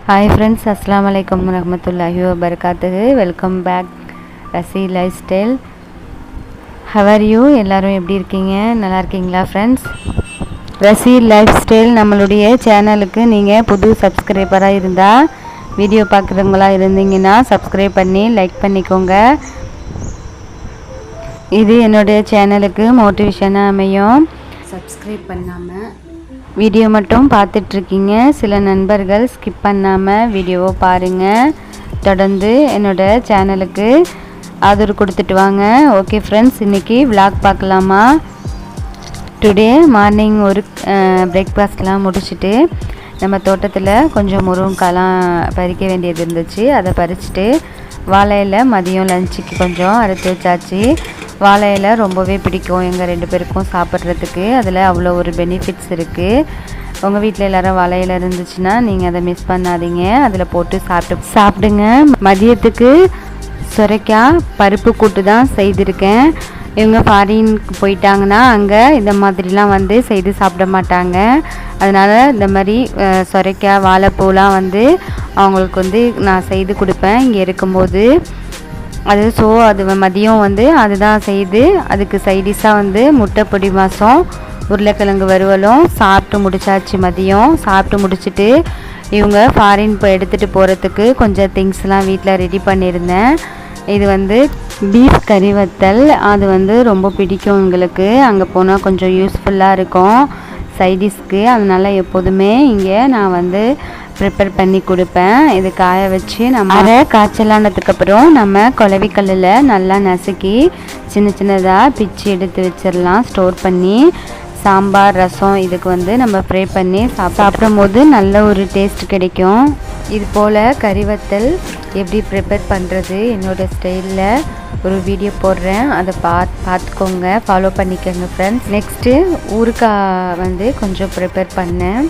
Hi friends अस्सलाम वालेकुम रहमतुल्लाहि व बरकातहू welcome back Rasi lifestyle. How you எல்லாரும் எப்படி இருக்கீங்க? நல்லா இருக்கீங்களா ஃப்ரெண்ட்ஸ்? ரசி லைஃப் ஸ்டைல் நம்மளுடைய சேனலுக்கு நீங்கள் புது சப்ஸ்கிரைபராக இருந்தால் வீடியோ பார்க்குறவங்களா இருந்தீங்கன்னா சப்ஸ்கிரைப் பண்ணி லைக் பண்ணிக்கோங்க. இது என்னுடைய சேனலுக்கு மோட்டிவேஷனாக அமையும். சப்ஸ்கிரைப் பண்ணாமல் வீடியோ மட்டும் பார்த்துட்ருக்கீங்க. சில நண்பர்கள் ஸ்கிப் பண்ணாமல் வீடியோவை பாருங்கள். தொடர்ந்து என்னோடய சேனலுக்கு ஆதரவு கொடுத்துட்டு வாங்க. ஓகே ஃப்ரெண்ட்ஸ், இன்றைக்கி விளாக் பார்க்கலாமா? டுடே மார்னிங் ஒரு பிரேக்ஃபாஸ்ட்லாம் முடிச்சுட்டு நம்ம தோட்டத்தில் கொஞ்சம் முருங்கைக்காலாம் பறிக்க வேண்டியது இருந்துச்சு. அதை பறிச்சுட்டு வாழை இலை மதியம் லஞ்சுக்கு கொஞ்சம் அறுத்து வச்சாச்சு. வாழை இலை ரொம்பவே பிடிக்கும் எங்கள் 2 பேருக்கும் சாப்பிட்றதுக்கு. அதில் அவ்வளோ ஒரு பெனிஃபிட்ஸ் இருக்குது. உங்கள் வீட்டில் எல்லோரும் வாழை இலை இருந்துச்சுன்னா நீங்கள் அதை மிஸ் பண்ணாதீங்க, அதில் போட்டு சாப்பிடுங்க. மதியத்துக்கு சுரைக்காய் பருப்பு கூட்டு தான் செய்திருக்கேன். இவங்க ஃபாரினுக்கு போயிட்டாங்கன்னா அங்கே இந்த மாதிரிலாம் வந்து செய்து சாப்பிட மாட்டாங்க. அதனால் இந்த மாதிரி சுரைக்காய் வாழைப்பூலாம் வந்து அவங்களுக்கு வந்து நான் செய்து கொடுப்பேன் இங்கே இருக்கும்போது. அது மதியம் வந்து அதுதான் செய்து அதுக்கு சைடிஷாக வந்து முட்டை பொடி மாதம் உருளைக்கிழங்கு வறுவலும் சாப்பிட்டு முடிச்சாச்சு. மதியம் சாப்பிட்டு முடிச்சுட்டு இவங்க ஃபாரின் எடுத்துகிட்டு போகிறதுக்கு கொஞ்சம் திங்ஸ்லாம் வீட்டில் ரெடி பண்ணியிருந்தேன். இது வந்து பீஃப் கறி வத்தல். அது வந்து ரொம்ப பிடிக்கும் எங்களுக்கு. அங்கே போனால் கொஞ்சம் யூஸ்ஃபுல்லாக இருக்கும் சைடிஷ்க்கு. அதனால் எப்போதுமே இங்கே நான் வந்து ப்ரிப்பேர் பண்ணி கொடுப்பேன். இது காய வச்சு நம்ம அரை காய்ச்சலானதுக்கப்புறம் நம்ம குழவிக்கல்லில் நல்லா நசுக்கி சின்ன சின்னதாக பிச்சு எடுத்து வச்சிடலாம். ஸ்டோர் பண்ணி சாம்பார் ரசம் இதுக்கு வந்து நம்ம ஃப்ரை பண்ணி சாப்பிடும் போது நல்ல ஒரு டேஸ்ட் கிடைக்கும். இது போல் கறிவத்தல் எப்படி ப்ரிப்பேர் பண்ணுறது என்னோடய ஸ்டைலில் ஒரு வீடியோ போடுறேன். அதை பார்த்துக்கோங்க, ஃபாலோ பண்ணிக்கோங்க ஃப்ரெண்ட்ஸ். நெக்ஸ்ட்டு ஊறுகாய் வந்து கொஞ்சம் ப்ரிப்பேர் பண்ணேன்.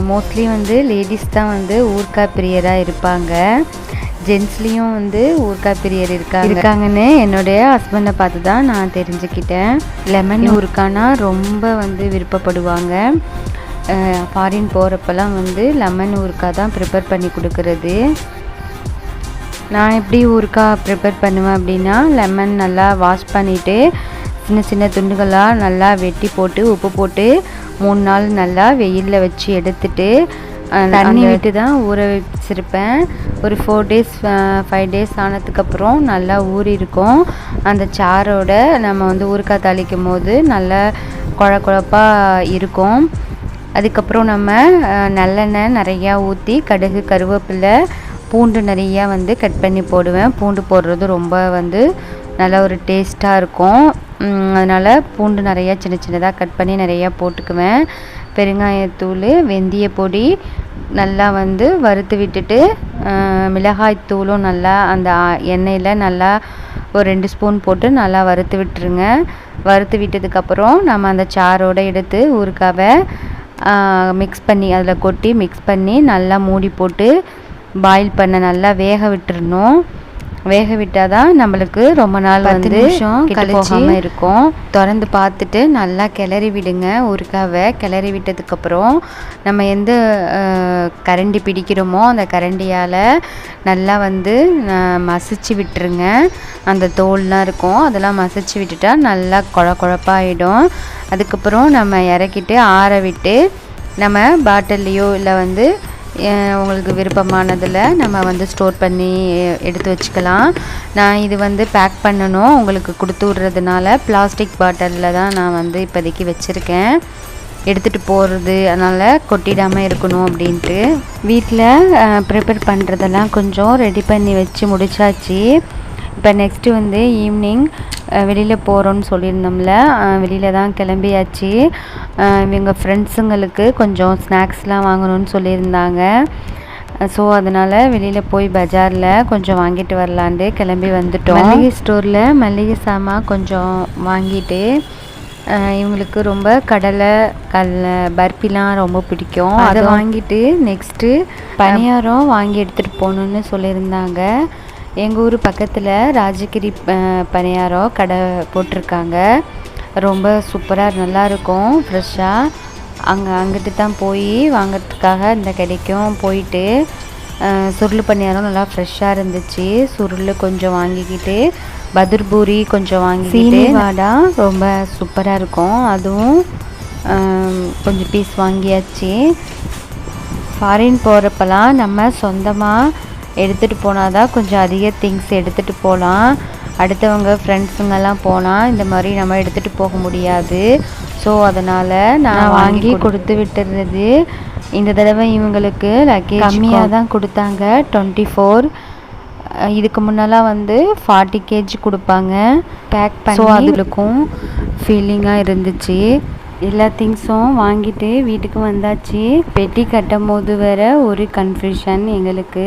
மோஸ்ட்லி வந்து லேடிஸ் தான் வந்து ஊறுகாய் பிரியராக இருப்பாங்க. ஜென்ட்ஸ்லேயும் வந்து ஊறுகாய் பிரியர் இருக்காங்கன்னு என்னுடைய ஹஸ்பண்டை பார்த்து தான் நான் தெரிஞ்சுக்கிட்டேன். லெமன் ஊறுகாய்னா ரொம்ப வந்து விருப்பப்படுவாங்க. ஃபாரின் போகிறப்பெல்லாம் வந்து லெமன் ஊறுகாய் தான் ப்ரிப்பேர் பண்ணி கொடுக்குறது. நான் எப்படி ஊறுகாய் ப்ரிப்பேர் பண்ணுவேன் அப்படின்னா, லெமன் நல்லா வாஷ் பண்ணிவிட்டு சின்ன சின்ன துண்டுகளாக நல்லா வெட்டி போட்டு உப்பு போட்டு 3 நாள் நல்லா வெயிலில் வச்சு எடுத்துட்டு தண்ணி விட்டு தான் ஊற வச்சுருப்பேன். ஒரு 4 days 5 days ஆனதுக்கப்புறம் நல்லா ஊறி இருக்கும். அந்த சாரோட நம்ம வந்து ஊறுகாய் தாளிக்கும் போது நல்லா குழப்பாக இருக்கும். அதுக்கப்புறம் நம்ம நல்லெண்ணெய் நிறையா ஊற்றி கடுகு கருவேப்பிலை பூண்டு நிறையா வந்து கட் பண்ணி போடுவேன். பூண்டு போடுறது ரொம்ப வந்து நல்ல ஒரு டேஸ்ட்டாக இருக்கும். அதனால் பூண்டு நிறையா சின்ன சின்னதாக கட் பண்ணி நிறையா போட்டுக்குவேன். பெருங்காயத்தூள் வெந்தய பொடி நல்லா வந்து வறுத்து விட்டுட்டு மிளகாய்த்தூளும் நல்லா அந்த எண்ணெயில் நல்லா ஒரு 2 ஸ்பூன் போட்டு நல்லா வறுத்து விட்டுருங்க. வறுத்து விட்டதுக்கப்புறம் நம்ம அந்த சாரோடு எடுத்து ஊறுகாவை மிக்ஸ் பண்ணி அதில் கொட்டி மிக்ஸ் பண்ணி நல்லா மூடி போட்டு பாயில் பண்ண நல்லா வேக விட்டுறணும். வேக விட்டால் தான் நம்மளுக்கு ரொம்ப நாள் வந்து போகாமல் இருக்கும். திறந்து பார்த்துட்டு நல்லா கிளறி விடுங்க. ஊறுகாவை கிளறி விட்டதுக்கப்புறம் நம்ம எந்த கரண்டி பிடிக்கிறோமோ அந்த கரண்டியால் நல்லா வந்து மசிச்சு விட்டுருங்க. அந்த தோல்லாம் இருக்கும் அதெல்லாம் மசிச்சு விட்டுட்டா நல்லா குழப்பாயிடும். அதுக்கப்புறம் நம்ம இறக்கிட்டு ஆற விட்டு நம்ம பாட்டில்லையோ இல்லை வந்து உங்களுக்கு விருப்பமானதில் நம்ம வந்து ஸ்டோர் பண்ணி எடுத்து வச்சுக்கலாம். நான் இது வந்து பேக் பண்ணணும் உங்களுக்கு கொடுத்து விட்றதுனால பிளாஸ்டிக் பாட்டிலில் தான் நான் வந்து இப்போதைக்கு வச்சுருக்கேன். எடுத்துகிட்டு போகிறது அதனால் கொட்டிடாமல் இருக்கணும் அப்படின்ட்டு. வீட்டில் ப்ரிப்பேர் பண்ணுறதெல்லாம் கொஞ்சம் ரெடி பண்ணி வச்சு முடிச்சாச்சு. இப்போ நெக்ஸ்ட்டு வந்து ஈவினிங் வெளியில் போகிறோன்னு சொல்லியிருந்தோம்ல, வெளியில் தான் கிளம்பியாச்சு. எங்கள் ஃப்ரெண்ட்ஸுங்களுக்கு கொஞ்சம் ஸ்நாக்ஸ்லாம் வாங்கணும்னு சொல்லியிருந்தாங்க. ஸோ அதனால் வெளியில் போய் பஜாரில் கொஞ்சம் வாங்கிட்டு வரலான்ட்டு கிளம்பி வந்துட்டோம். மளிகை ஸ்டோரில் மளிகை சாமான் கொஞ்சம் வாங்கிட்டு இவங்களுக்கு ரொம்ப கடலை பர்ஃபிலாம் ரொம்ப பிடிக்கும். அதை வாங்கிட்டு நெக்ஸ்ட்டு பணியாரம் வாங்கி எடுத்துகிட்டு போகணுன்னு சொல்லியிருந்தாங்க. எங்கள் ஊர் பக்கத்தில் ராஜகிரி பணியாரம் கடை போட்டிருக்காங்க. ரொம்ப சூப்பராக நல்லாயிருக்கும் ஃப்ரெஷ்ஷாக. அங்கிட்டு தான் போய் வாங்கிறதுக்காக இந்த கடைக்கும் போயிட்டு சுருள் பணியாரம் நல்லா ஃப்ரெஷ்ஷாக இருந்துச்சு. சுருள் கொஞ்சம் வாங்கிக்கிட்டு பதுர்பூரி கொஞ்சம் வாங்கிக்கிட்டு வாடா ரொம்ப சூப்பராக இருக்கும், அதுவும் கொஞ்சம் பீஸ் வாங்கியாச்சு. ஃபாரின் போகிறப்பெல்லாம் நம்ம சொந்தமாக எடுத்துகிட்டு போனால் தான் கொஞ்சம் அதிக திங்ஸ் எடுத்துகிட்டு போகலாம். அடுத்தவங்க ஃப்ரெண்ட்ஸுங்கெல்லாம் போனால் இந்த மாதிரி நம்ம எடுத்துகிட்டு போக முடியாது. ஸோ அதனால் நான் வாங்கி கொடுத்து விட்டுறது. இந்த தடவை இவங்களுக்கு லக்கேஜ் கம்மியாக தான் கொடுத்தாங்க, 24. இதுக்கு முன்னெல்லாம் 40 kg கொடுப்பாங்க பேக் பண்ணி. ஸோ அதுக்கும் ஃபீலிங்காக இருந்துச்சு. எல்லா திங்ஸும் வாங்கிட்டு வீட்டுக்கு வந்தாச்சு. பெட்டி கட்டும் போது வேறு ஒரு கன்ஃபியூஷன் எங்களுக்கு.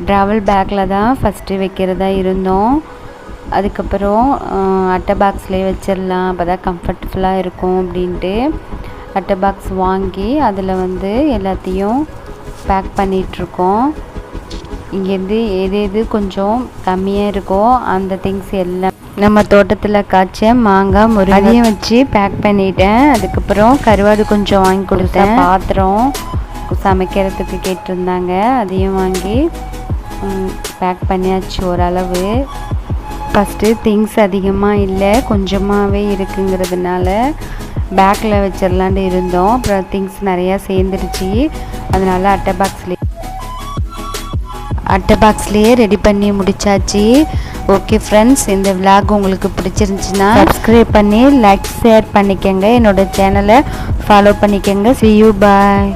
ட்ராவல் பேக்கில் தான் ஃபஸ்ட்டு வைக்கிறதா இருந்தோம். அதுக்கப்புறம் அட்டை பாக்ஸ்லேயே வச்சிடலாம், அப்போ தான் கம்ஃபர்டபுளாக இருக்கும் அப்படின்ட்டு அட்டை பாக்ஸ் வாங்கி அதில் எல்லாத்தையும் பேக் பண்ணிகிட்ருக்கோம். இங்கேருந்து எது கொஞ்சம் கம்மியாக இருக்கோ அந்த திங்ஸ் எல்லாம் நம்ம தோட்டத்தில் காய்ச்ச மாங்காய் முருங்கையும் வச்சு பேக் பண்ணிட்டேன். அதுக்கப்புறம் கருவாடு கொஞ்சம் வாங்கி கொடுத்தேன். பாத்திரம் சமைக்கிறதுக்கு கேட்டிருந்தாங்க, அதையும் வாங்கி பேக் பண்ணியாச்சு ஓரளவு. ஃபஸ்ட்டு திங்ஸ் அதிகமாக இல்லை, கொஞ்சமாகவே இருக்குங்கிறதுனால பேக்கில் வச்சிடலான்னு இருந்தோம். அப்புறம் திங்ஸ் நிறையா சேர்ந்துருச்சு, அதனால் அட்டை பாக்ஸ்லேயே ரெடி பண்ணி முடிச்சாச்சு. ஓகே ஃப்ரெண்ட்ஸ், இந்த விலாக் உங்களுக்கு பிடிச்சிருந்துச்சின்னா சப்ஸ்கிரைப் பண்ணி லைக் ஷேர் பண்ணிக்கோங்க. என்னோடய சேனலை ஃபாலோ பண்ணிக்கோங்க. See you, bye.